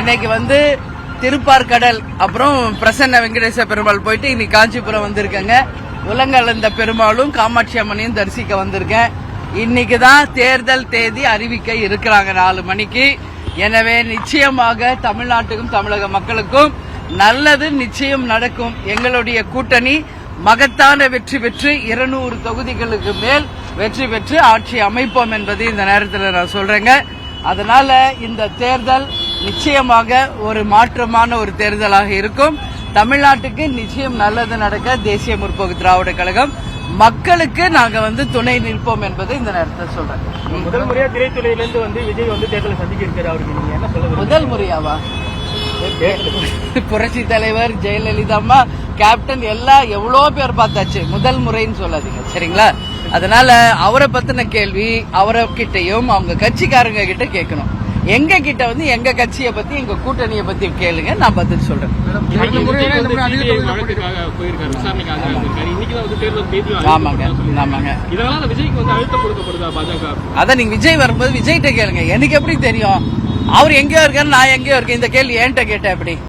இன்னைக்கு வந்து திருப்பார்கடல் அப்புறம் பிரசன்ன வெங்கடேச பெருமாள் போயிட்டு இன்னைக்கு காஞ்சிபுரம் வந்திருக்கேங்க. உலகளந்த பெருமாளும் காமாட்சி அம்மனையும் தரிசிக்க வந்திருக்கேன். இன்னைக்கு தான் தேர்தல் தேதி அறிவிக்க இருக்கிறாங்க 4 மணிக்கு. எனவே நிச்சயமாக தமிழ்நாட்டுக்கும் தமிழக மக்களுக்கும் நல்லது நிச்சயம் நடக்கும். எங்களுடைய கூட்டணி மகத்தான வெற்றி பெற்று 200 தொகுதிகளுக்கு மேல் வெற்றி பெற்று ஆட்சி அமைப்போம் என்பது இந்த நேரத்தில் நான் சொல்றேங்க. அதனால இந்த தேர்தல் நிச்சயமாக ஒரு மாற்றமான ஒரு தேர்தலாக இருக்கும். தமிழ்நாட்டுக்கு நிச்சயம் நல்லது நடக்க தேசிய முற்போக்கு திராவிட கழகம் மக்களுக்கு நாங்க துணை நிற்போம் என்பதை இந்த நேரத்தில் சொல்றேன். முதல் முறையா திரைத்துறையிலிருந்து விஜய் தேர்தலை சந்திக்க இருக்கிற அவருக்கு நீங்க என்ன சொல்ல? முதல் முறையாவா? புரட்சி தலைவர் ஜெயலலிதா அம்மா கேப்டன் எல்லாம் எவ்வளோ பேர் பார்த்தாச்சு. முதல் முறைன்னு சொல்லாதீங்க சரிங்களா? அதனால அவரை பத்தின கேள்வி அவர்கிட்டையும் அவங்க கட்சிக்காரங்க கிட்ட கேட்கணும். எங்க கிட்ட எங்க கட்சியை பத்தி எங்க கூட்டணியை பத்தி கேளுங்க, நான் பதில் சொல்றேன். ஆமாங்க ஆமாங்க. அதான் நீங்க விஜய் வரும்போது விஜய்கிட்ட கேளுங்க. எனக்கு எப்படி தெரியும் அவர் எங்கேயோ இருக்காரு நான் எங்கேயோ இருக்கேன்? இந்த கேள்வி என்கிட்ட கேட்டேன் எப்படி?